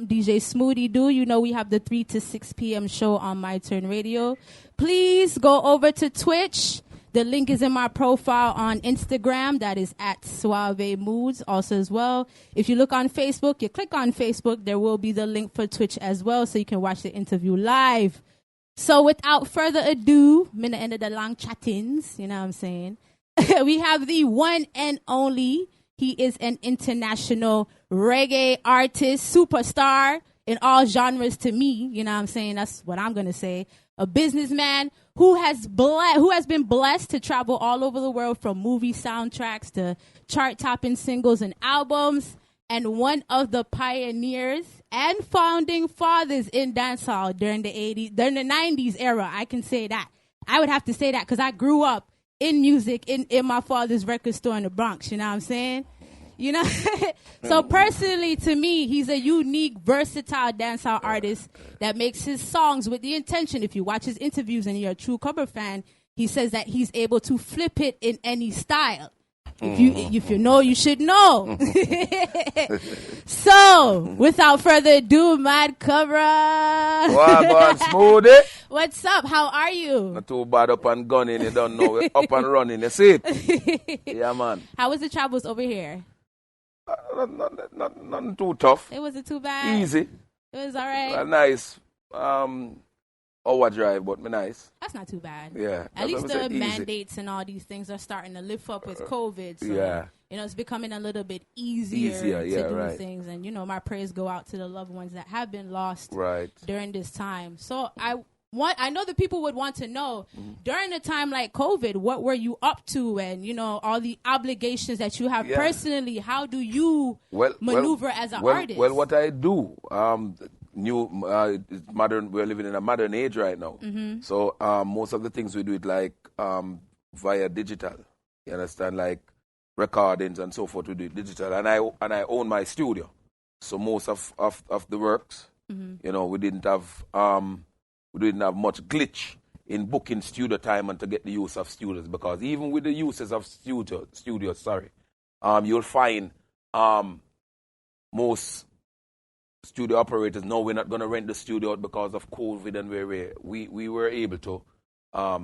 I'm Djsmoodiedoo. You know we have the 3 to 6 p.m. show on TuneIn Radio. Please go over to Twitch. The link is in my profile on Instagram. That is at Suave Moods also as well. If you look on Facebook, you click on Facebook, there will be the link for Twitch as well so you can watch the interview live. So without further ado, I'm in the end of the long chattings, you know what I'm saying? We have the one and only. He is an international reggae artist, superstar in all genres to me, you know what I'm saying? That's what I'm going to say. A businessman who has been blessed to travel all over the world from movie soundtracks to chart-topping singles and albums, and one of the pioneers and founding fathers in dancehall during the 90s era. I can say that. I would have to say that because I grew up in music in my father's record store in the Bronx, you know what I'm saying? You know, so personally to me, he's a unique, versatile dancehall artist that makes his songs with the intention. If you watch his interviews and you're a true Cobra fan, he says that he's able to flip it in any style. If you know, you should know. So, without further ado, Mad Cobra. Smoothie. What's up? How are you? Not too bad, up and gunning. You don't know. We're up and running. You see it? Yeah, man. How was the travels over here? Nothing too tough. It wasn't too bad. Easy. It was all right. Nice. Hour drive, but nice. That's not too bad. Yeah. At least the mandates and all these things are starting to lift up with COVID. So, yeah. You know, it's becoming a little bit easier to do things. And, you know, my prayers go out to the loved ones that have been lost during this time. So I know that people would want to know, during a time like COVID, what were you up to? And, you know, all the obligations that you have personally, how do you maneuver as an artist? Well, what I do, modern. We're living in a modern age right now. So most of the things we do it like via digital. You understand, like recordings and so forth. We do it digital, and I own my studio. So most of the works, you know, we didn't have much glitch in booking studio time and to get the use of studios, because even with the uses of studios, you'll find most studio operators know we're not going to rent the studio out because of COVID, and we were able to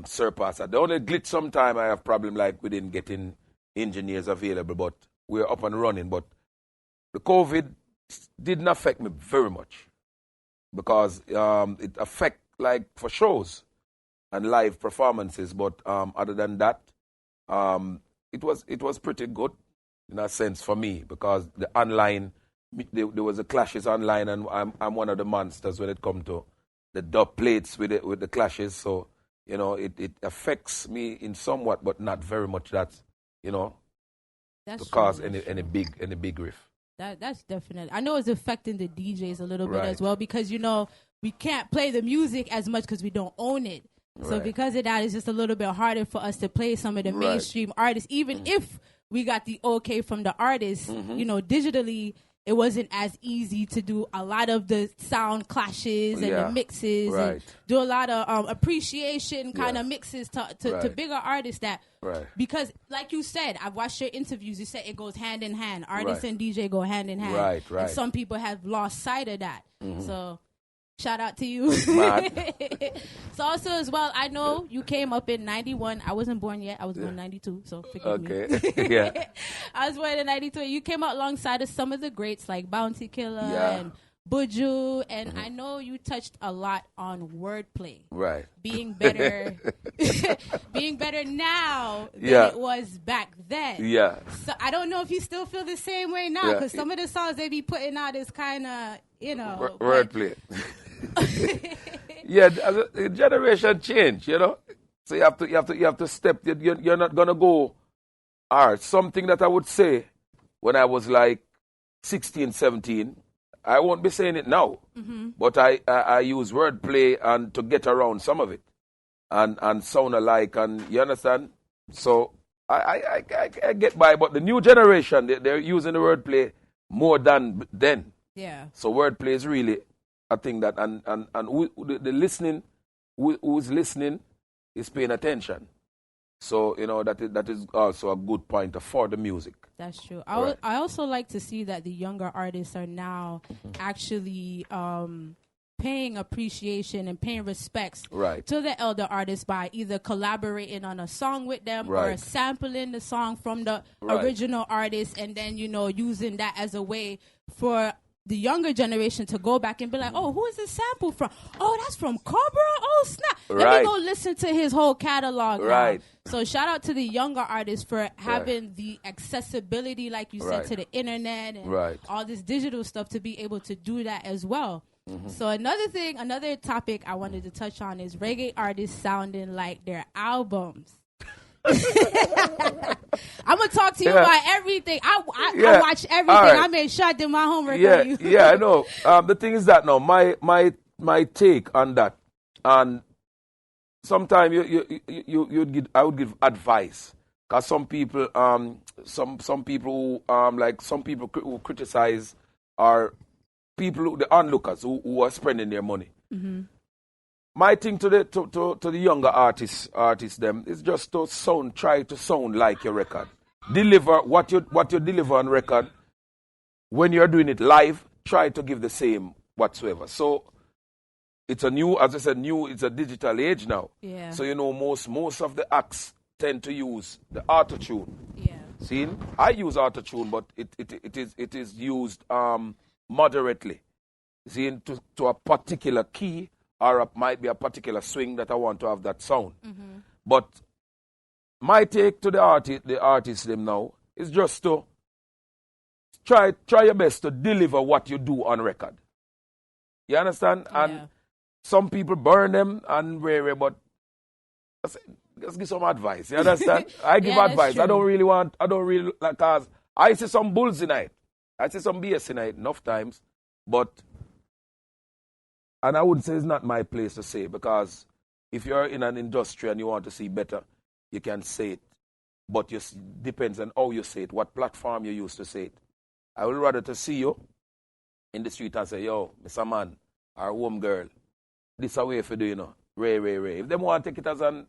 surpass that. The only glitch sometime I have problem like we didn't get in engineers available, but we're up and running. But the COVID didn't affect me very much because it affect like for shows and live performances. But other than that, it was pretty good in a sense for me, because the online. There was a clashes online, and I'm one of the monsters when it comes to the dub plates with the clashes. So, you know, it affects me in somewhat, but not very much. That's, you know, to cause any big riff. That's definitely. I know it's affecting the DJs a little bit as well, because, you know, we can't play the music as much because we don't own it. So because of that, it's just a little bit harder for us to play some of the mainstream artists, even if we got the okay from the artists. You know, digitally, it wasn't as easy to do a lot of the sound clashes and the mixes and do a lot of appreciation kind of mixes to bigger artists that, because like you said, I've watched your interviews, you said it goes hand in hand. Artists and DJ go hand in hand. And some people have lost sight of that. So shout out to you. So also as well, I know you came up in 91. I wasn't born yet. I was born in 92, so forgive me. I was born in 92. You came out alongside of some of the greats like Bounty Killer and Buju, and I know you touched a lot on wordplay. Being better now than it was back then. So I don't know if you still feel the same way now, because some of the songs they be putting out is kind of, you know, wordplay. The generation change, you know. So you have to step. You're not gonna go hard. Something that I would say when I was like 16, 17, I won't be saying it now. But I use wordplay and to get around some of it, and sound alike, and you understand. So I get by. But the new generation, they're using the wordplay more than then. So wordplay is really a thing that, and the listening, who's listening is paying attention. So, that is also a good pointer for the music. That's true. I also like to see that the younger artists are now actually paying appreciation and paying respects to the elder artists by either collaborating on a song with them or sampling the song from the original artist, and then, using that as a way for the younger generation to go back and be like, oh, who is this sample from? Oh, that's from Cobra? Oh, snap. Let me go listen to his whole catalog now. So shout out to the younger artists for having the accessibility, like you said, to the internet and all this digital stuff to be able to do that as well. So another topic I wanted to touch on is reggae artists sounding like their albums. I'm gonna talk to you about everything. I watch everything. I made sure I did my homework on you. Yeah, I know. The thing is that now my take on that, and sometimes I would give advice, because some people who criticize are people, the onlookers who are spending their money. My thing to the younger artists them is just to try to sound like your record. Deliver what you deliver on record. When you're doing it live, try to give the same whatsoever. So it's it's a digital age now. Yeah. So most of the acts tend to use the auto-tune. Yeah. See, I use auto-tune, but it is used moderately. See, to a particular key, or might be a particular swing that I want to have that sound. But my take to the artists them now is just to try your best to deliver what you do on record. You understand? Yeah. And some people burn them and but let's give some advice. You understand? I give advice. I don't really like, cause I see some bulls in it. I see some BS in it enough times, and I would say it's not my place to say, because if you're in an industry and you want to see better, you can say it. But it depends on how you say it, what platform you use to say it. I would rather to see you in the street and say, yo, Mr. Man, or home girl, this is a way for do, Ray. If they want to take it as a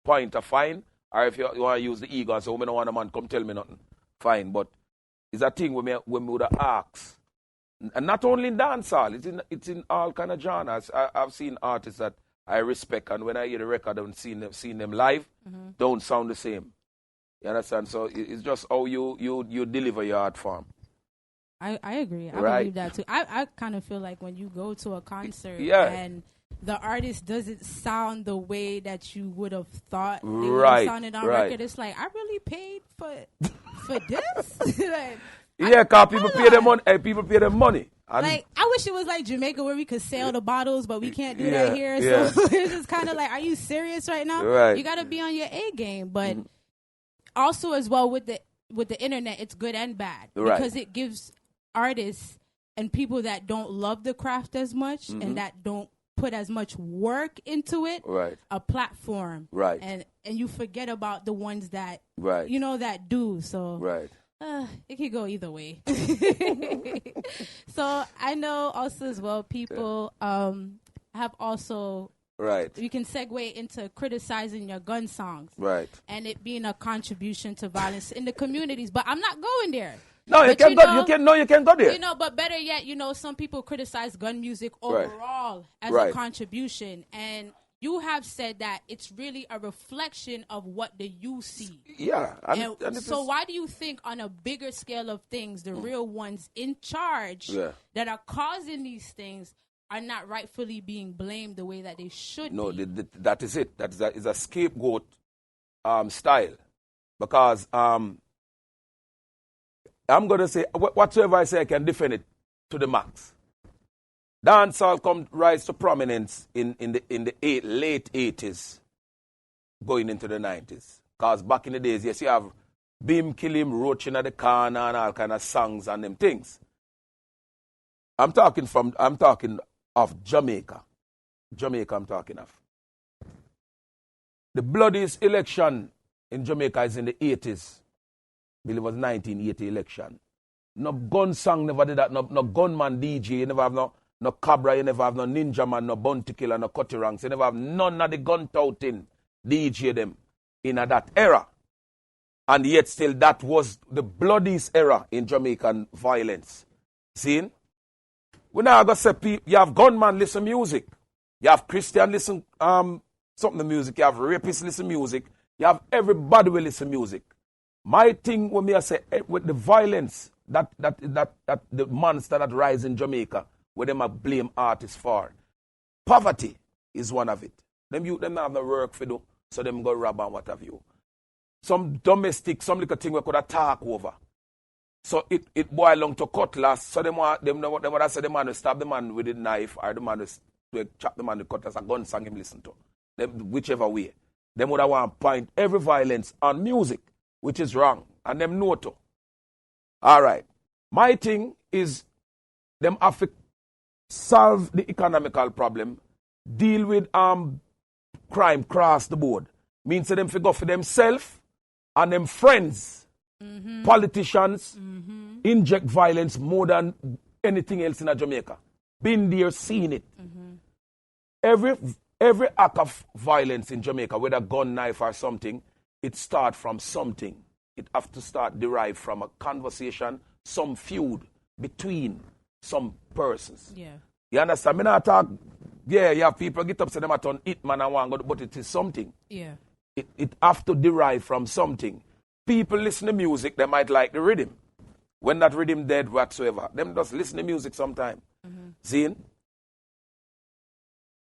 pointer, fine. Or if you want to use the ego and say, I don't want a man come tell me nothing, fine. But it's a thing when we would have asked. And not only in dancehall, it's in all kind of genres. I've seen artists that I respect, and when I hear the record and seen them live, don't sound the same. You understand? So it's just how you deliver your art form. I agree. I believe that too. I kind of feel like when you go to a concert and the artist doesn't sound the way that you would have thought they would have sounded on record, it's like, I really paid for this? Because people pay them money. People pay them money. Like, I wish it was like Jamaica where we could sell the bottles, but we can't do that here. So it's just kind of like, are you serious right now? Right. You got to be on your A game. But also as well with the internet, it's good and bad. Because it gives artists and people that don't love the craft as much and that don't put as much work into it a platform. Right. And you forget about the ones that, that do. So it could go either way. So I know also as well people have also you can segue into criticizing your gun songs and it being a contribution to violence in the communities. But I'm not going there. No, you can go there. But better yet, some people criticize gun music overall as a contribution, and you have said that it's really a reflection of what the youth see. Yeah. And so why do you think on a bigger scale of things, the real ones in charge that are causing these things are not rightfully being blamed the way that they should be? No, that is it. That is a scapegoat style. Because I'm going to say, whatsoever I say, I can defend it to the max. Dancehall rise to prominence in the late 80s, going into the 90s. Because back in the days, yes, you have Bim Kill Him, Roaching at the Corner, and all kind of songs and them things. I'm talking of Jamaica. Jamaica I'm talking of. The bloodiest election in Jamaica is in the 80s. I believe it was 1980 election. No gun song never did that. No gunman DJ, you never have no Cobra, you never have no Ninja Man, no Bounty Killer, no Cutty Ranks. You never have none of the gun touting DJ them. in that era. And yet still that was the bloodiest era in Jamaican violence. See? We now go say you have gunman listen music. You have Christian listen something music. You have rapists listen music. You have everybody will listen music. My thing when me say with the violence that the monster that rise in Jamaica, where them a blame artists for. Poverty is one of it. Them youth them have no work for do, so them go rob and what have you. Some domestic, some little thing we could attack over. So it boil long to cutlass. So them would say the man will stab the man with a knife or the man will chop the man with cutlass, a gun song him listen to. Them, whichever way. Them would have want to point every violence on music, which is wrong. And them know to. Alright. My thing is them have to solve the economical problem, deal with crime across the board. Means them figure for themselves and them friends, politicians, inject violence more than anything else in Jamaica. Been there, seen it. Every act of violence in Jamaica, whether gun, knife or something, it starts from something. It has to start derived from a conversation, some feud between some persons. Yeah. You understand? Me not talk, you have people get up, say them a turn it man and one, but it is something. Yeah. It have to derive from something. People listen to music, they might like the rhythm. When that rhythm dead whatsoever, them just listen to music sometime. See?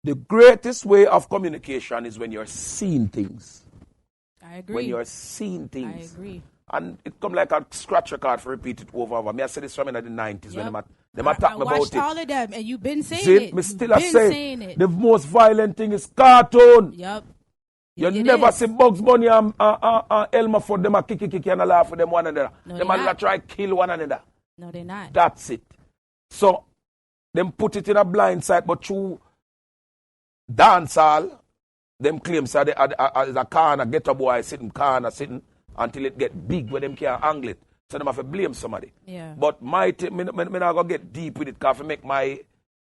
The greatest way of communication is when you're seeing things. I agree. When you're seeing things. I agree. And it come like a scratch record for repeat it over and over. Me I said this from in the 90s when them I attack me about watched it. all of them and you've been saying See, it. me still You've been say saying it. the most violent thing is cartoon. Yep. You It never is. see Bugs Bunny and Elmer for them a kick and a laugh with them one another. No, them they're a not. try kill one another. No, they're not. That's it. So, them put it in a blind side, but through dancehall, them claims that there's a corner, ghetto boy sitting until it get big where them can't angle it. So them have to blame somebody. Yeah. But my me not gonna get deep with it because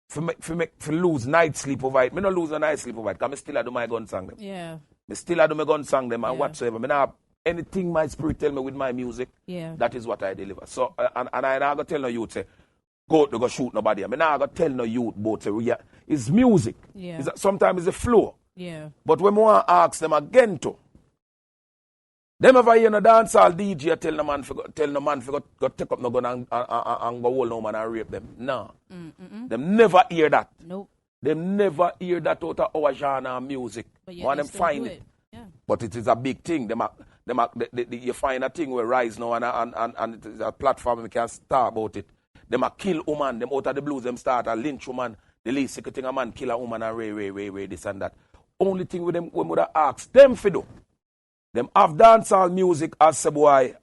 for lose night sleep over it. Me not lose a night sleep over it because me still do my gun song them. Yeah. Me still do my gun song them and whatsoever. Me not anything my spirit tell me with my music. Yeah. That is what I deliver. So and I not gonna tell no youth say go shoot nobody. I mean not gonna tell no youth both say it's music. Yeah. Sometimes it's a flow. Yeah. But when we want to ask them again to, them ever hear no dancehall DJ tell no man for go take up no gun and go hold no man and rape them? No. Them never hear that. Nope. Them never hear that out of our genre of music. But Want them find it. Yeah. But it is a big thing. You find a thing where rise now and it is a platform we can start about it. Them a kill woman, them out of the blues, them start a lynch woman. The least secret thing a man kill a woman and ray, this and that. Only thing with them when we ask them for do. Them have dancehall music as a boy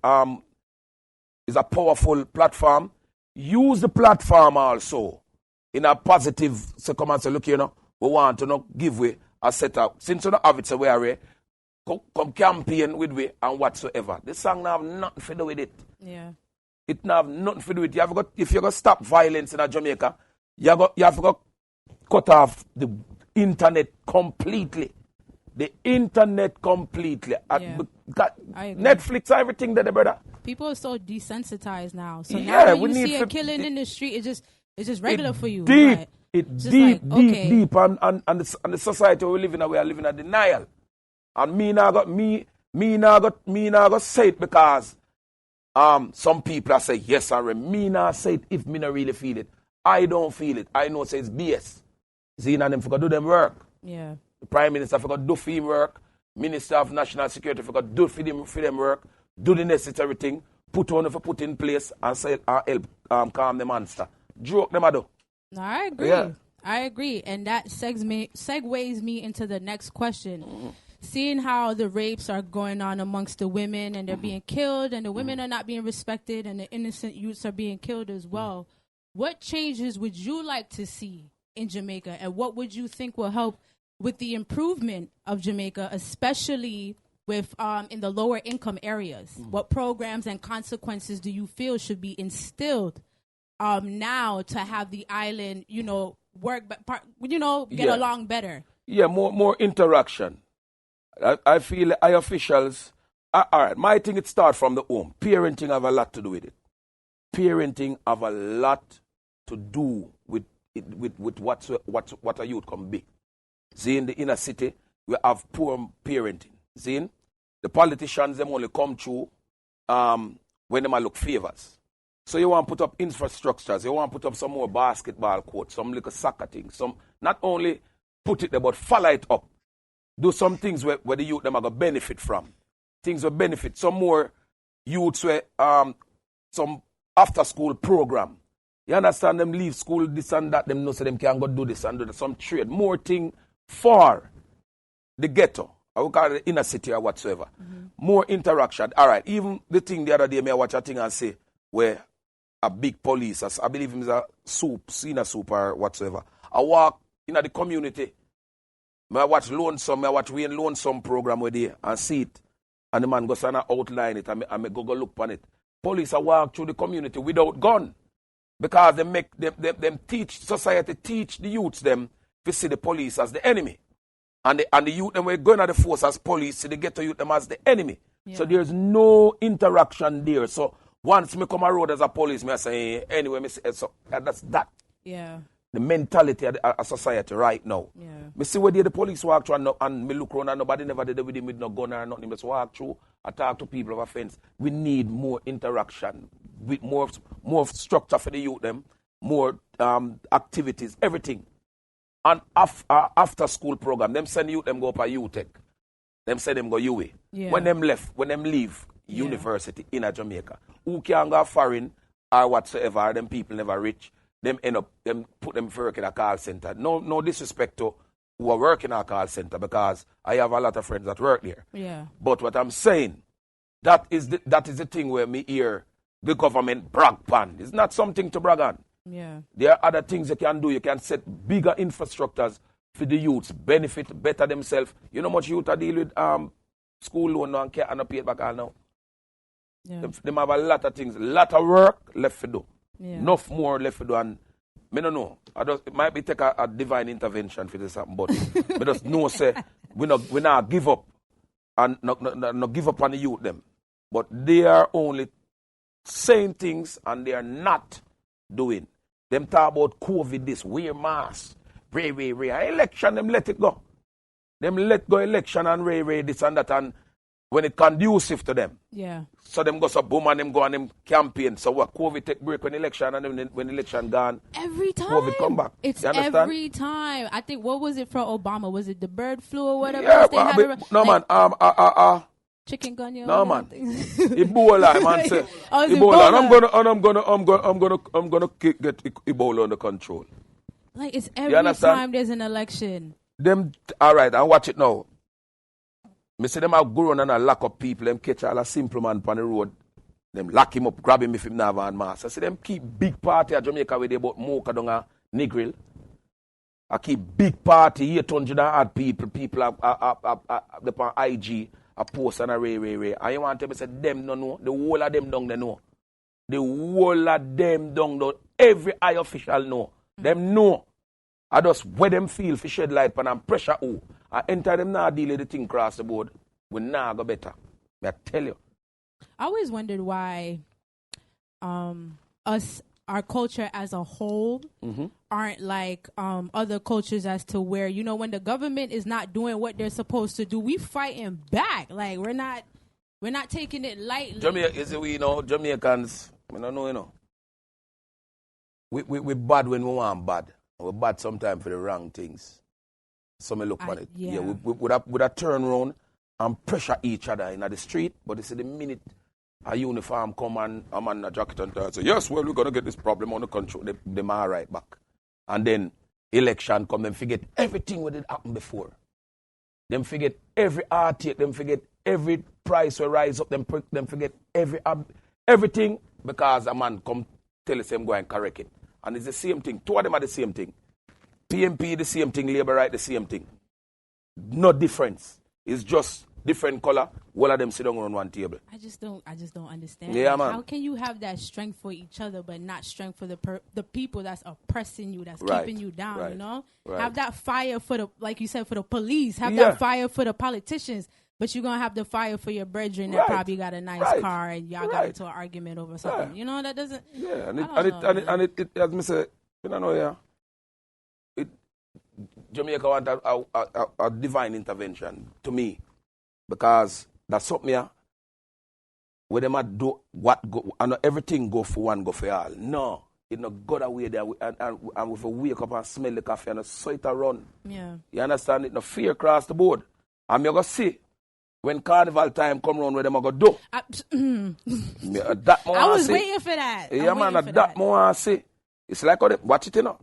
is a powerful platform. Use the platform also in a positive. So come and say, look, we want to give way a setup. Since you don't have it, so we are come campaign with we and whatsoever. The song not have nothing to do with it. Yeah. It not have nothing to do with it. If you're going to stop violence in Jamaica, you have to cut off the internet completely. The internet completely. Yeah. Netflix, everything that brother. People are so desensitized now. So Yeah, now we when you need see a to- killing in the street, it's just regular for you. Deep. Right? It's Just deep, like, okay. deep, and the society we live in, we are living in denial. And me now got say it because some people say yes, I me now say it if me not really feel it. I don't feel it. I know say it's BS. See, and them forgot do them work. Yeah. The Prime Minister forgot do for him work. Minister of National Security forgot do for them work. Do the necessary thing. Put in place and say help calm the monster. Joke them I do. No, I agree. Yeah. I agree. And that segues me into the next question. Seeing how the rapes are going on amongst the women and they're being killed and the women are not being respected and the innocent youths are being killed as well, what changes would you like to see in Jamaica and what would you think will help with the improvement of Jamaica, especially with in the lower income areas? What programs and consequences do you feel should be instilled now to have the island, work, get along better? Yeah, more interaction. I feel high officials, all right, my thing, it starts from the home. Parenting have a lot to do with it. Parenting have a lot to do with what a youth can be. See, in the inner city, we have poor parenting. See, the politicians, them only come through when they look favors. So you want to put up infrastructures, you want to put up some more basketball courts, some little soccer things, some, not only put it there, but follow it up. Do some things where the youth them are going to benefit from. Things will benefit. Some more youths where some after school program. You understand, them leave school, this and that, them know so them can go do this and do that. Some trade. More thing for the ghetto. I will call it the inner city or whatsoever. More interaction. All right. Even the thing the other day, I watch a thing and say where a big police, I believe him is a senior soup or whatsoever. I walk in the community. I watch Lonesome, I watch Wayne Lonesome program with you and see it. And the man goes and outline it and I go look on it. Police are walk through the community without gun. Because they make them teach, society teach the youths them to see the police as the enemy. And the youth them were going at the force as police, see the ghetto youth them as the enemy. Yeah. So there's no interaction there. So once me come a road as a police, me I say, anyway, me say, so that's that. Yeah. The mentality of the society right now. Yeah. Me see where the police walk through and me look around and nobody never did it with him with no gun or nothing. Just walk through, I talk to people of offense. We need more interaction, with more structure for the youth them, more activities, everything. And after school program, them send youth them go up a UTech. Them send them go UA. Yeah. When them leave university in a Jamaica, who can go foreign or whatsoever, them people never rich. Them end up, put them work in a call center. No disrespect to who are working in a call center because I have a lot of friends that work there. Yeah. But what I'm saying, that is the thing where me hear the government brag on. It's not something to brag on. Yeah. There are other things you can do. You can set bigger infrastructures for the youths, benefit better themselves. You know how much youth are deal with school loan now and can't pay it back all now. Yeah. Them have a lot of things, a lot of work left to do. Yeah. Enough more left to do, and I don't know. It might be take a divine intervention for this happen, but we just know say we not give up and not give up on the youth them. But they are only saying things and they are not doing. Them talk about COVID, this wear mask, ray. Election, them let it go. Them let go election and ray this and that, and when it conducive to them. Yeah. So them go so boom and them go on them campaign. So what COVID take break when election and then when election gone. Every time. COVID come back. It's every time. I think what was it for Obama? Was it the bird flu or whatever? Yeah, no like, man. Chicken gun. No man. Ebola, man. Say Ebola. And I'm gonna get Ebola under control. Like it's every time there's an election. Them all right. I watch it now. Me see them have go around and lock up people, them catch all a simple man on the road, them lock him up, grab him if him not have a mask. I see them keep big party at Jamaica where they bought mocha down a Negril. I keep big party, 800 odd people upon IG, a post and a ray. And you want to say them no know, the whole of them don't know. The whole of them don't know. Every high official know. Them know. I just where them feel for shed light pan and pressure who. I enter them now deal with the thing across the board. We now go better. I tell you. I always wondered why our culture as a whole aren't like other cultures as to where, you know, when the government is not doing what they're supposed to do, we fighting back. Like we're not taking it lightly. Jamaicans, I don't know, you know. We bad when we want bad. We're bad sometimes for the wrong things. So me look on it. Yeah, we would have turn around and pressure each other in the street. But they say the minute a uniform come and a man in a jacket and say, yes, well, we're going to get this problem under control. They are right back. And then election come, them forget everything what did happen before. Them forget every article, them forget every price will rise up, them forget everything because a man come tell us them go and correct it. And it's the same thing. Two of them are the same thing. PMP the same thing, Labour right the same thing. No difference. It's just different color, all of them sit down on one table. I just don't understand. Yeah, man. How can you have that strength for each other, but not strength for the people that's oppressing you, that's Right. keeping you down? Right. You know, Right. have that fire for the, like you said, for the police. Have Yeah. that fire for the politicians. But you're gonna have the fire for your brethren that Right. probably got a nice Right. car and y'all got Right. into an argument over something. Yeah. You know, that doesn't. Yeah, I don't know, it as me say, you know, yeah. Jamaica want a divine intervention to me, because that's something here where them a do what go and everything go for one, go for all. No, it not go that way there, and if we wake up and smell the coffee and so it a run. Yeah. You understand? It no fear across the board. And you go see when carnival time come round, where them a go do. That I was waiting for that. Yeah, man, that more I see. It's like how they watch it, you know.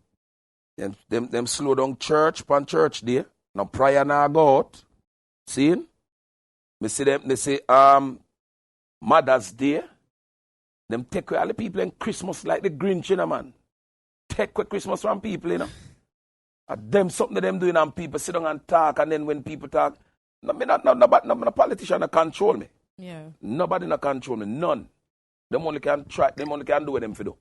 Them slow down church pan church day. Now prayer now go out. See? Me see them, they say Mother's Day. Them take away all the people in Christmas like the Grinch, you know, man. Take away Christmas from people, you know. And them something that them doing, and people sit down and talk, and then when people talk, no politician that control me. Yeah. Nobody not control me. None. Them only can try, them only can do what them for do.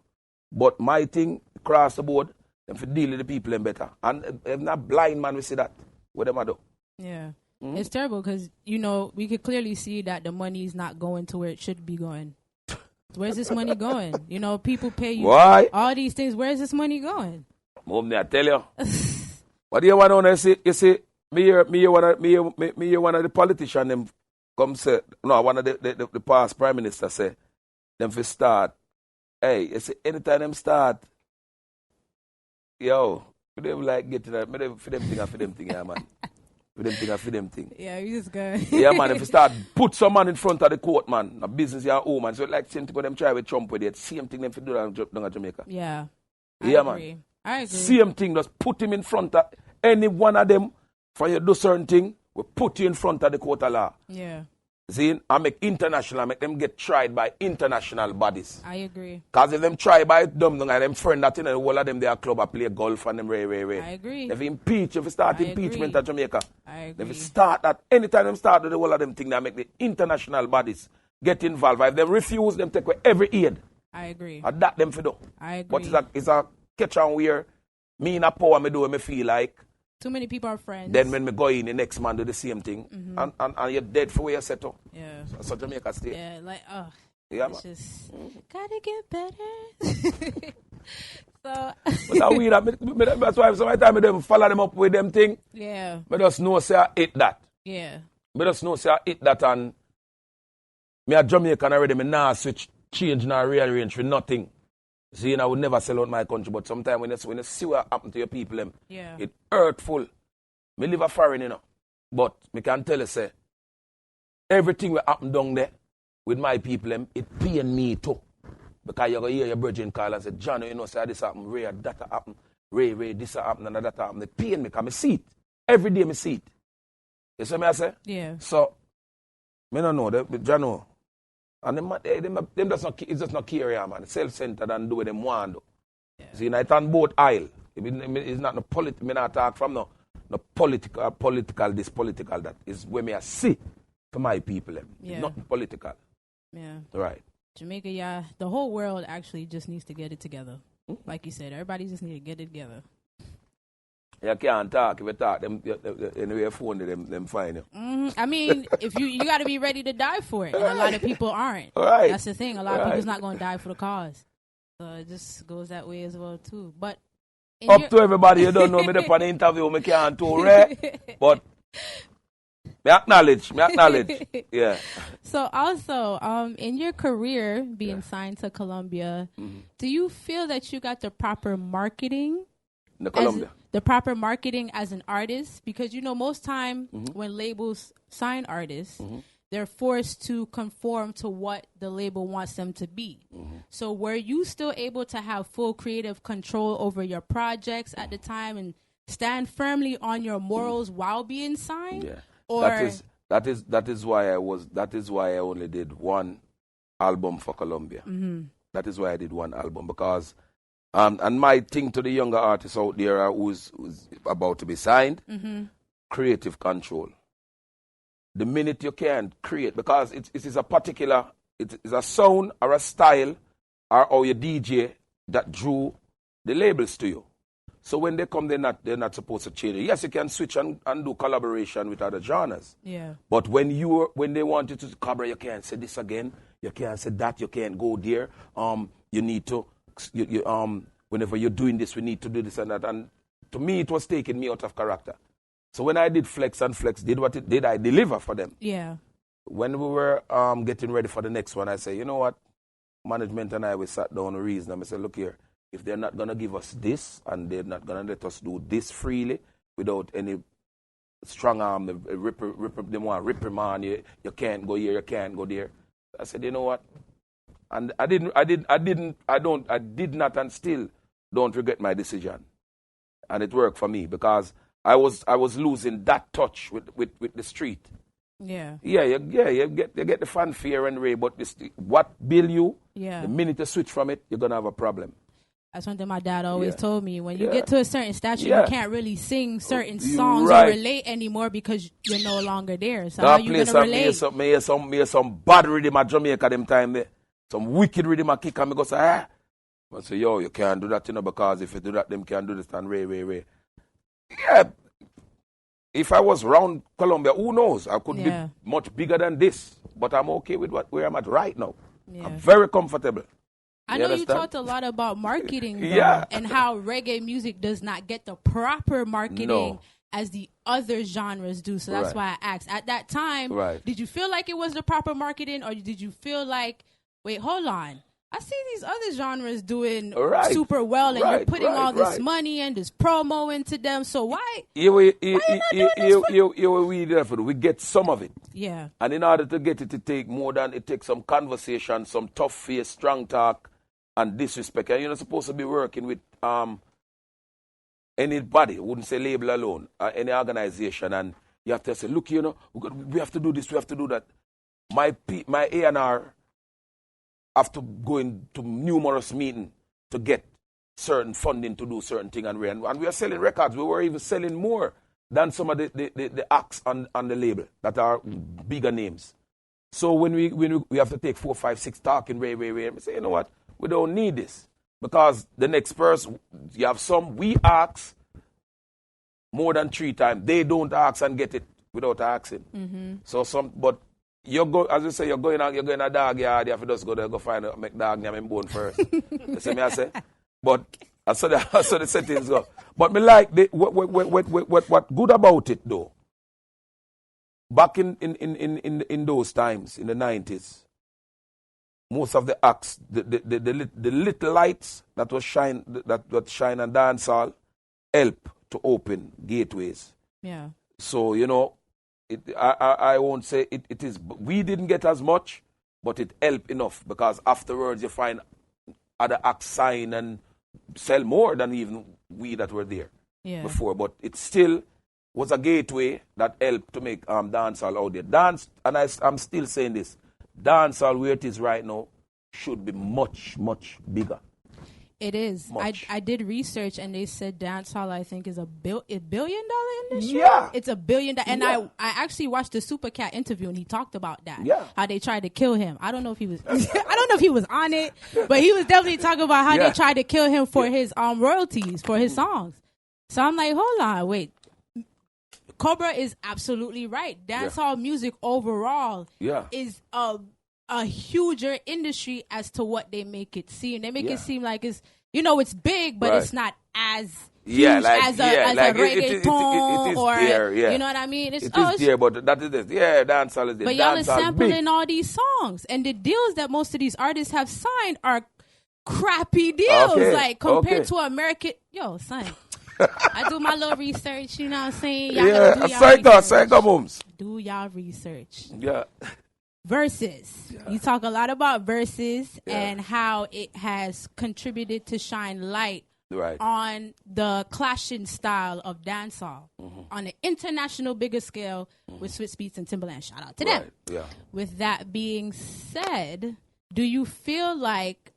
But my thing, across the board, them for deal with the people them better. And if not blind man, we see that. What them I do? Yeah. It's terrible because, you know, we could clearly see that the money is not going to where it should be going. Where's this money going? You know, people pay you. Why? All these things. Where's this money going? Mom, I tell you. What do you want to say? You see, me hear one of the politicians them come say, no, one of the past prime minister say, them for start. Hey, you see, anytime them start, yo, they like getting that. For them thing, yeah, man. For them thing. Yeah, you just go. Yeah, man, if you start put some man in front of the court, man, a business your own, man. So like same thing when them try with Trump with it, same thing them for do down at Jamaica. Yeah. I agree. Man. I agree. Same thing, just put him in front of any one of them for you do certain thing, we put you in front of the court of law. Yeah. See, I make them get tried by international bodies. I agree. Because if them try by them, them friend that in all of them, they are club, I play golf and them ray. I agree. If you start impeachment at Jamaica, I agree. if you start that, anytime them start with the whole of them thing, they make the international bodies get involved. If they refuse, them take away every aid. I agree. And that them for do. I agree. But it's a catch on where me in a power me do what me feel like. Too many people are friends. Then when me go in, the next man do the same thing. And you're dead for where you set up. Yeah. So Jamaica stay. Yeah, like, yeah, it's just, gotta get better. So. But that's why sometimes I them follow them up with them thing. Yeah. But just know say I hit that. Yeah. But just know say I hit that, and me a Jamaican already, me nah switch, change, nah rearrange for nothing. See, I would never sell out my country, but sometimes when you see what happened to your people, it hurtful. Me live a foreign, you know. But me can tell you, say, everything will happen down there with my people, it pain me too. Because you're going to hear your brethren call and say, John, you know, say this happened, Ray, that happened, Ray, this happened, and that happened. It pain me because I see it. Every day I see it. You see me I say? Yeah. So, me don't know, John know. And them just not, it's just not care, man. Self-centered and do what them want to. Yeah. See, it's on both aisle. It's not no political. Me not talk from no political this, political that. It's where me I see for my people. Yeah. Not political. Yeah. Right. Jamaica, yeah. The whole world actually just needs to get it together. Like you said, everybody just need to get it together. You can't talk. If you talk, them anyway, phone them find you. I mean, if you got to be ready to die for it, and a lot of people aren't. Right. That's the thing. A lot of people's not going to die for the cause. So it just goes that way as well too. But up to everybody, you don't know me. Up on the interview, me can't too rare. But me acknowledge. Yeah. So also, in your career being signed to Columbia, do you feel that you got the proper marketing? The Columbia. The proper marketing as an artist? Because, you know, most time when labels sign artists, they're forced to conform to what the label wants them to be. So were you still able to have full creative control over your projects at the time and stand firmly on your morals while being signed? Yeah. Or that is why I only did one album for Columbia. That is why I did one album, because and my thing to the younger artists out there who's about to be signed, creative control. the minute you can create, because it is a particular, it is a sound or a style or your DJ that drew the labels to you. So when they come, they're not supposed to change it. Yes, you can switch and do collaboration with other genres. Yeah. But when they want you to Cobra, you can't say this again. You can't say that. You can't go there. You need to. Whenever you're doing this, we need to do this and that. And to me, it was taking me out of character. So when I did Flex and Flex did what it did, I deliver for them. Yeah. When we were getting ready for the next one, I say, you know what? Management and I, we sat down and reasoned. And I said, look here, if they're not going to give us this and they're not going to let us do this freely without any strong arm, they want to reprimand you, you can't go here, you can't go there. I said, you know what? And I did not and still don't regret my decision. And it worked for me because I was losing that touch with the street. Yeah. Yeah, you get the fanfare and ray, but what bill you, the minute you switch from it, you're going to have a problem. That's one thing my dad always told me. When you get to a certain stature, you can't really sing certain songs right. or relate anymore because you're no longer there. So that how you going to relate? Me some bad rhythm at Jamaica them time there. Some wicked rhythm at kick and me go say, I say, yo, you can't do that, because if you do that, them can't do this and ray. Yeah. If I was round Colombia, who knows? I could be much bigger than this. But I'm okay with where I'm at right now. Yeah. I'm very comfortable. I know you talked a lot about marketing, though, and how reggae music does not get the proper marketing as the other genres do. So that's why I asked. At that time, did you feel like it was the proper marketing, or did you feel like, wait, hold on, I see these other genres doing super well, and you're putting all this money and this promo into them. So why? We get some of it. Yeah. And in order to get it, it takes some conversation, some tough face, strong talk, and disrespect. And you're not supposed to be working with anybody. I wouldn't say label alone, any organization. And you have to say, look, we have to do this, we have to do that. My A&R have to go into numerous meetings to get certain funding to do certain things. And we are selling records. We were even selling more than some of the acts on the label that are bigger names. So when we have to take 4, 5, 6 talking, and we say, you know what? We don't need this. Because the next person, you have some, we ask more than 3 times. They don't ask and get it without asking. Mm-hmm. So but as you say, you're going a dog yard, you have to just go find make dog name and bone first. You see me I say? But I saw the settings go. But me like what good about it though. Back in those times, in the 90s, most of the acts, the little lights that shine and dance all help to open gateways. Yeah. So, I won't say it is. We didn't get as much, but it helped enough because afterwards you find other acts sign and sell more than even we that were there before. But it still was a gateway that helped to make dancehall out there. Dance, and I'm still saying this, dancehall where it is right now should be much, much bigger. It is. I did research and they said dancehall, I think, is a $1 billion industry. Yeah. It's $1 billion. And I actually watched the Super Cat interview and he talked about that. Yeah. How they tried to kill him. I don't know if he was on it, but he was definitely talking about how they tried to kill him for his royalties for his songs. So I'm like, hold on, wait. Cobra is absolutely right. Dancehall music overall is a huger industry as to what they make it seem. They make it seem like it's big, but it's not as huge as a reggaeton or there, you know what I mean? It's there, but that is it. Yeah, dancehall is there. But y'all are sampling all these songs, and the deals that most of these artists have signed are crappy deals, compared to American. Yo, son. I do my little research, you know what I'm saying? Y'all gotta do y'all research. Do y'all research. Yeah. Versus. Yeah. You talk a lot about versus and how it has contributed to shine light on the clashing style of dancehall on an international bigger scale with Swizz Beatz and Timbaland. Shout out to them. Yeah. With that being said, do you feel like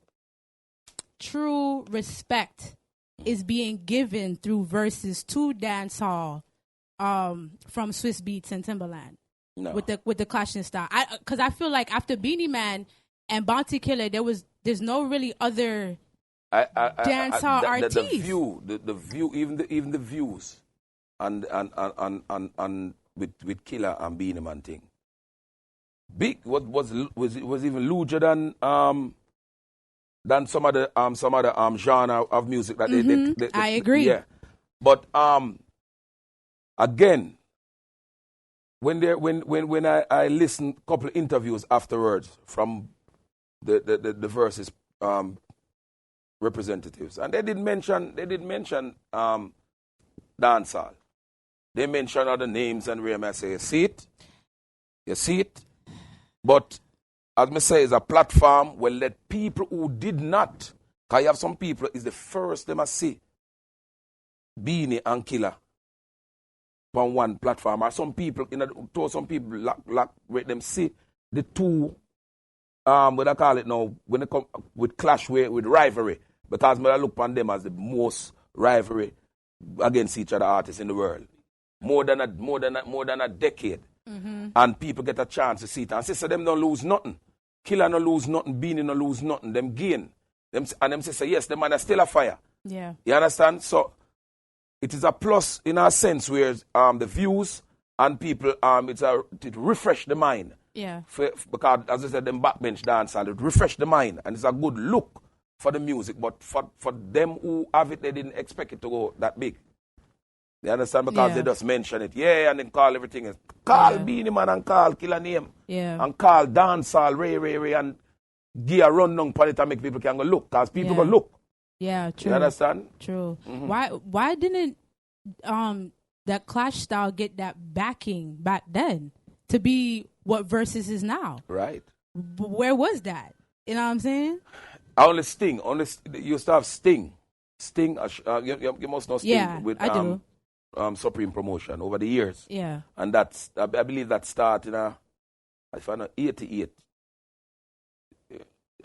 true respect is being given through verses to dancehall from Swizz Beatz and Timbaland? No. with the clashing style. Because I feel like after Beanie Man and Bounty Killer, there's no really other dancehall artists. The view, even the views, and with Killer and Beanie Man thing. Big was even larger than some other genre of music that they I agree. Yeah, but again, when I listened a couple of interviews afterwards from the Versus representatives, and they did mention dancehall. They mentioned other names, and I say, you see it, but as I say, it's a platform where let people who did not, because you have some people, is the first they must see Beanie and Killer on one platform. Or some people, some people let them see the two, what I call it now, when they come with clash with rivalry, because I look upon them as the most rivalry against each other artists in the world. More than a decade. And people get a chance to see it. And sister, them don't lose nothing. Killer no lose nothing, Beanie no lose nothing. Them gain. Them sister, yes, the man is still a fire. Yeah. You understand? So it is a plus in a sense where the views and people it refresh the mind. Yeah. Because as I said, them backbench dance and it refresh the mind, and it's a good look for the music. But for them who have it, they didn't expect it to go that big. You understand? Because they just mention it. Yeah, and then call everything. Call Beanie Man and call Killer name. Yeah. And call dancehall, Ray, and give a run down for it and make people can go look. Because people go look. Yeah, true. You understand? True. Why didn't that clash style get that backing back then to be what Versus is now? Right. Where was that? You know what I'm saying? Only Sting. You used to have Sting. Sting, you must know Sting. Yeah, with, I do. Supreme Promotion over the years. Yeah. And that's, I believe that started in if I know, 88.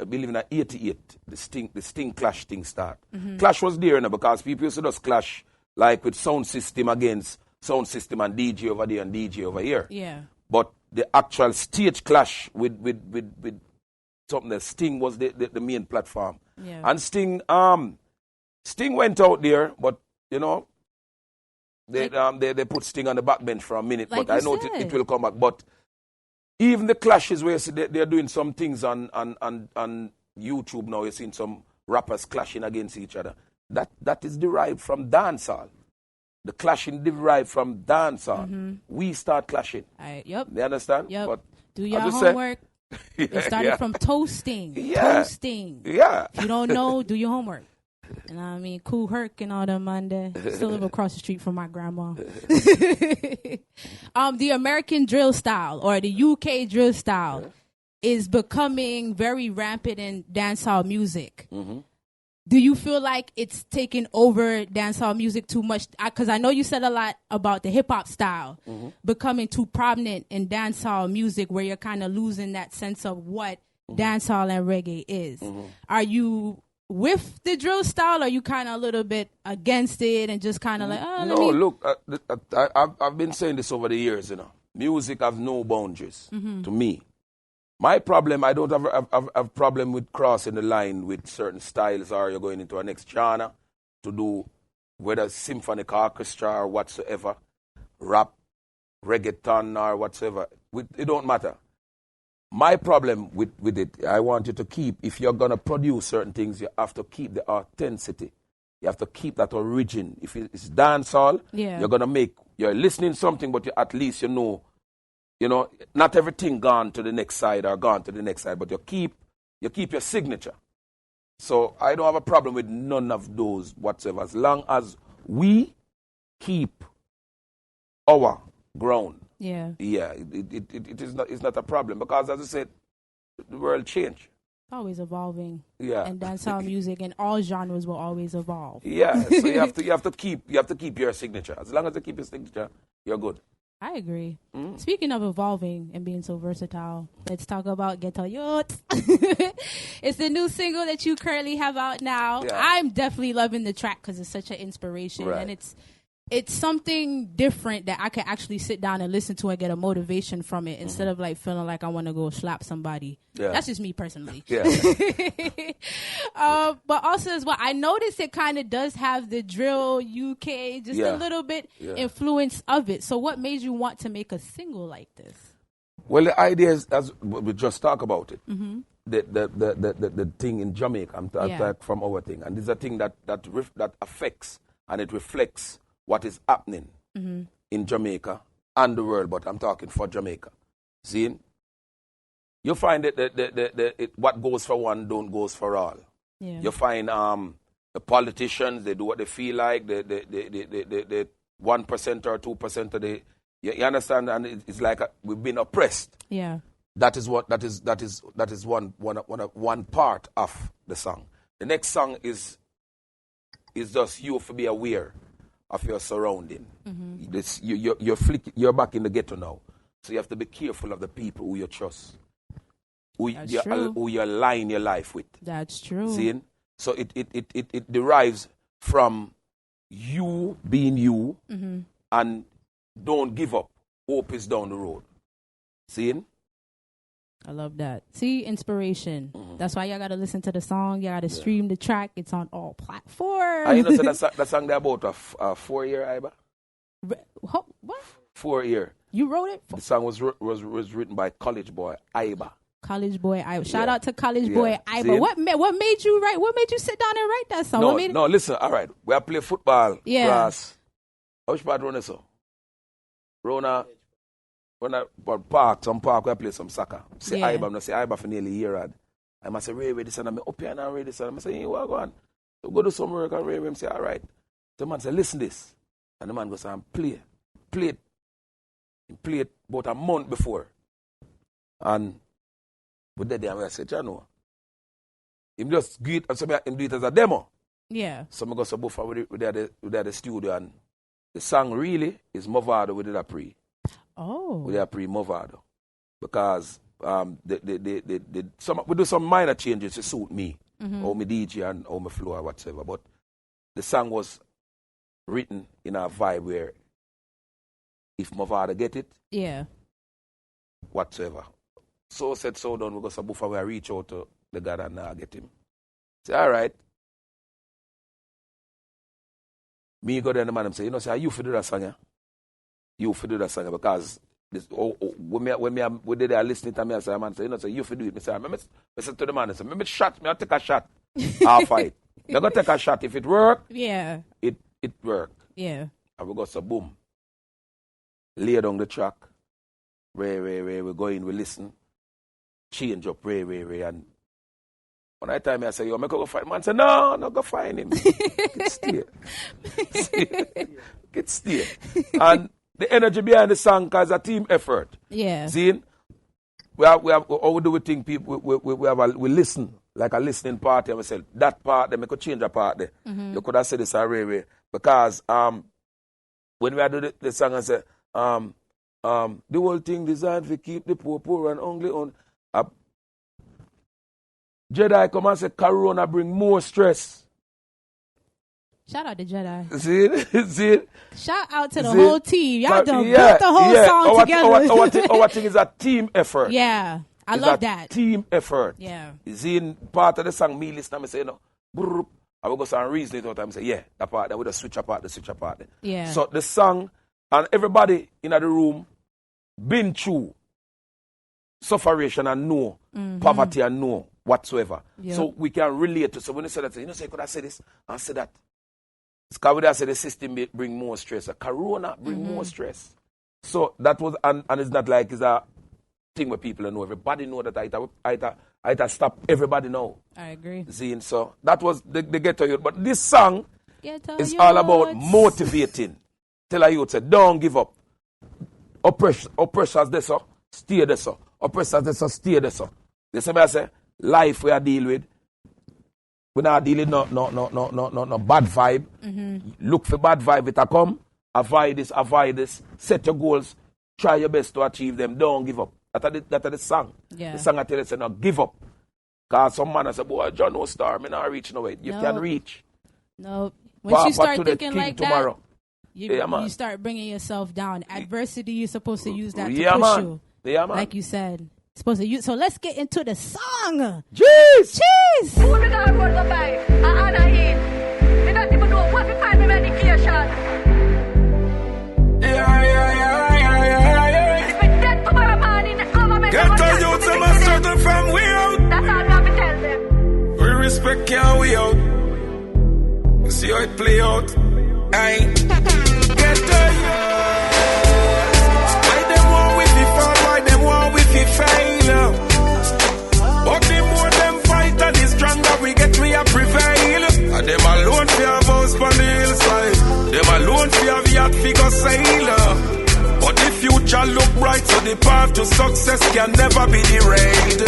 I believe in 88, the Sting Clash thing start. Clash was there now because people used to just clash like with sound system against sound system and DJ over there and DJ over here. Yeah. But the actual stage clash with something that Sting was the main platform. Yeah. And Sting went out there, but you know, they put Sting on the backbench for a minute, like but I know it will come back. But even the clashes where they're doing some things on YouTube now, you're seeing some rappers clashing against each other. That is derived from dancehall. The clashing derived from dancehall. We start clashing. Yep. You understand? Yep. But do your homework. It started from toasting. Yeah. Toasting. Yeah. If you don't know, do your homework. You know what I mean? Cool Herc and all them Monday. Still live across the street from my grandma. The American drill style or the UK drill style is becoming very rampant in dancehall music. Do you feel like it's taking over dancehall music too much? Because I know you said a lot about the hip-hop style becoming too prominent in dancehall music where you're kind of losing that sense of what dancehall and reggae is. Are you with the drill style, or are you kind of a little bit against it and just kind of like, look, I've been saying this over the years, you know. Music have no boundaries to me. My problem, I don't have problem with crossing the line with certain styles, or you're going into a next genre to do whether symphonic orchestra or whatsoever, rap, reggaeton or whatsoever. It don't matter. My problem with it, I want you to keep, if you're going to produce certain things, you have to keep the authenticity. You have to keep that origin. If it's dancehall, you're going to you're listening something, but at least you know, not everything gone to the next side or gone to the next side, but you keep your signature. So I don't have a problem with none of those whatsoever, as long as we keep our ground. Yeah. Yeah, it's not a problem because, as I said, the world changed. Always evolving. Yeah. And dancehall music and all genres will always evolve. Yeah. So you have to keep your signature. As long as you keep your signature, you're good. I agree. Speaking of evolving and being so versatile, let's talk about Ghetto Youths. It's the new single that you currently have out now. Yeah. I'm definitely loving the track because it's such an inspiration, and it's it's something different that I can actually sit down and listen to and get a motivation from it instead of like feeling like I want to go slap somebody. Yeah. That's just me personally. Yeah. But also as well, I noticed it kind of does have the drill UK, just a little bit influence of it. So what made you want to make a single like this? Well, the idea is, as we just talk about it, the thing in Jamaica, I'm talking from our thing, and this is a thing that affects and it reflects what is happening in Jamaica and the world, but I'm talking for Jamaica. See, you find that what goes for one don't goes for all. Yeah. You find the politicians, they do what they feel like. The 1% or 2% of the you understand, and it's like we've been oppressed. Yeah, that is one part of the song. The next song is just you to be aware of your surrounding. You're back in the ghetto now, so you have to be careful of the people who you trust, who you align your life with. That's true. See, so it derives from you being you, and don't give up. Hope is down the road. See? I love that. See, inspiration. That's why y'all got to listen to the song. Y'all got to stream the track. It's on all platforms. And you know, so that song there about a 4-year, Iba? What? 4 year. You wrote it? The song was written by College Boy Iba. College Boy Iba. Shout out to College Boy Iba. What made you write? What made you sit down and write that song? No, listen. All right. We have play football class. Which part run so? Rona park, some park, we play some soccer. Say Iba, I say Iba for nearly a year. I must say, Ray, this and I'm up here and I read this and I say, hey, what go on? So go do some work and Ray say, all right. The man say, listen this. And the man goes and play it. He played it about a month before. And we did there and I said, you know, him just do it, him do it as a demo. Yeah. So I go so before we did the studio, and the song really is Movado with the pre. Oh. With the pre Movado. Because we do some minor changes to suit me, or my DJ and or my flow or whatever. But the song was written in a vibe where if Movado get it, whatsoever. So said, so done, we go so before we reach out to the guy and now get him. Say, all right. Me go there and the man say, you know, say, you for do that song, yeah? You for do that song, because this, when we did there listening to me, I say, man, say, you know, say, you for do it. I say to the man, I say, maybe shot, me, I'll take a shot. I'll fight. You're going to take a shot. If it work, it work. Yeah. And we go so boom. Lay down the track. Ray, we go in, we listen. Change up, Ray. And when I tell me, I say, yo, make go find him. Man say, no, go find him. Get stay. And the energy behind the song is a team effort. Yeah. See? We have how we do we think people we listen, like a listening party, and we say that part they make a change a part there. You could have said this Ray. Because when we do the song and say the whole thing designed to keep the poor and hungry on. Jedi come and say Corona bring more stress. Shout out to Jedi. See? Shout out to the whole team. Y'all done put the whole song together. Our thing is a team effort. Yeah. I love that. Team effort. Yeah. See, in part of the song, me listen and say, you know, I will go and reason it all the time and say, yeah, that part, that would have switch apart. Yeah. So the song, and everybody in the room been through sufferation and know poverty and know whatsoever. Yep. So we can relate to. So when you say that, you know, say, could I say this and say that? It's because we say the system bring more stress. A corona bring more stress. So that was, and it's not like it's a thing where people know. Everybody know that I stop everybody know. I agree. See, so that was the Ghetto Youth. But this song is all about motivating. Tell a youth, say, don't give up. Oppressors this, stay this. Oppressors this, stay this. The same I say, life we are deal with. We're not dealing no bad vibe. Look for bad vibe, it'll come. Avoid this. Set your goals. Try your best to achieve them. Don't give up. That's the song. Yeah. The song I tell you, say, no, give up. Because some man say, boy, John, no star, me not reach no way. You can reach. No. When you start thinking like tomorrow. You start bringing yourself down. Adversity, you're supposed to use that to push you. Yeah, man. Like you said. Supposed to use. So let's get into the song. Jeez! Ghetto youths are my struggle from we out. That's all we have to tell them. We respect can't we out. We see how it play out. Aye. Ghetto youths. Why them want with the fall? Why them want with the fail? But the more them fight and the stronger we get, we a prevail. And them alone for have house on the hillside. Them alone for have yacht figure sailor. But the future look bright, so the path to success can never be derailed.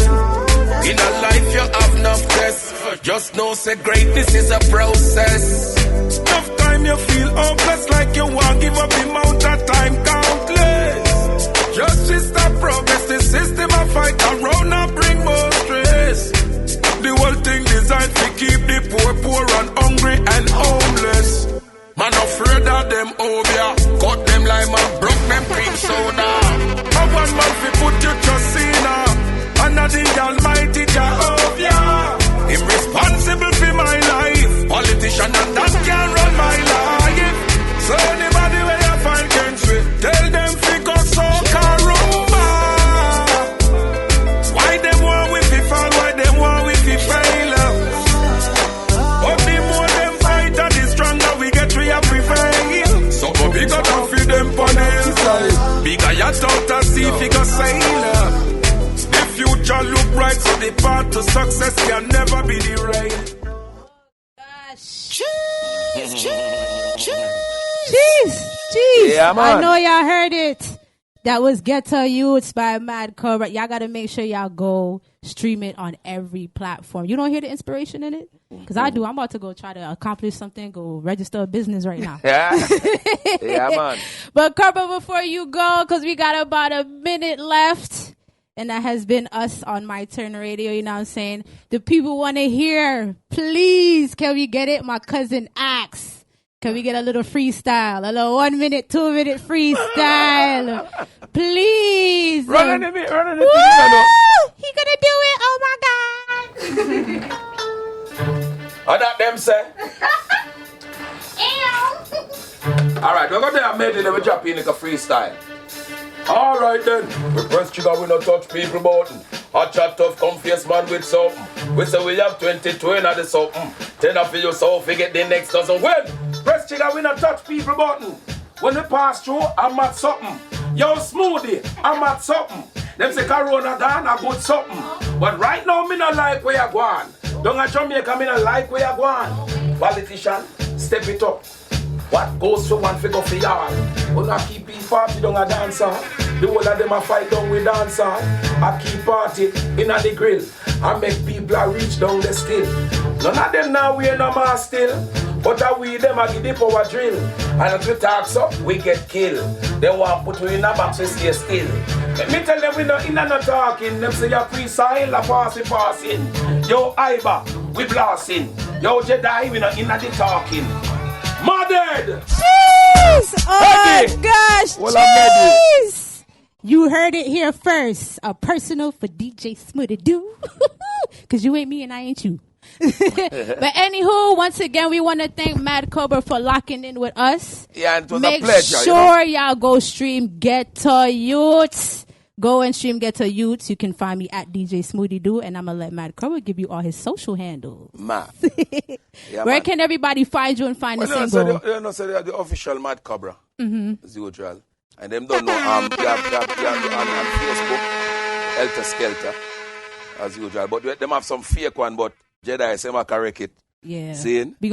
In a life you have enough tests. Just know say greatness is a process. Enough time you feel hopeless, like you won't give up the amount of time countless. Justice stop progress, the system a fight around and bring more stress. The whole thing designed to keep the poor and hungry and homeless. Man afraid of them obia, cut them like man, broke them cream soda. A one man fi put you trust in her, and the almighty Jehovah. Him responsible for my life, politician and that can run my life. So anybody where you find country, tell them fi go so carumba. Why them want with the fall, why them want with the fail? But the more them fight and the stronger we get, we a prevail. So bigger than fi them on the hillside. Bigger yacht out and see figure sailor. The future look bright, so the path to success can never be derailed. Jeez. Yeah, man. I know y'all heard it. That was Ghetto Youths by Mad Cobra. Y'all got to make sure y'all go stream it on every platform. You don't hear the inspiration in it? Because I do. I'm about to go try to accomplish something, go register a business right now. Yeah, man. But Cobra, before you go, because we got about a minute left, and that has been us on My Turn Radio, you know what I'm saying? The people want to hear, please, can we get it? My cousin asks. Can we get a little freestyle? A little 1 minute, 2 minute freestyle? Please. Run on the He gonna do it. Oh my God. What that them say? Alright, we're gonna have made it, we drop in like a freestyle. Alright then, we press trigger, we not touch people button. Hot chat tough, come face man with something. We say we have 22 in the something. 10 of you so we get the next dozen. Well, press trigger, we not touch people button. When we pass through, I'm at something. Yo, Smoothie, I'm at something. Them say Corona gone, a good something. But right now, me not like where you going. Don't at Jamaica, me not like where you going. Politician, step it up. What goes for one figure for y'all? We not keep it party down a dancer. The whole of them a fight down with dancer. I keep party in a the grill. I make people a reach down the still. None of them now wear no mask still. But I we them a give the power drill. And if we talk so, we get killed. They want put we in a box, we stay still. Let me tell them we not in and not talking. Them say you're freestyle, a passing. Yo, Iba, we blasting. Yo, Jedi, we not in and the talking. Murdered! Jeez! Oh my gosh! Well, jeez! You heard it here first. A personal for Djsmoodiedoo. Because you ain't me and I ain't you. But anywho, once again, we want to thank Mad Cobra for locking in with us. Yeah, and it was Make a pleasure. sure y'all go stream Ghetto Youths. Go and stream Ghetto Youths. You can find me at Djsmoodiedoo, and I'm going to let Mad Cobra give you all his social handles. Man. Yeah, Where man. can everybody find you and find the single? So they are the official Mad Cobra, as usual. And them don't know, on Facebook, Helter Skelter, as usual. But them have some fake one, but Jedi, say, I correct it. Yeah. Seeing?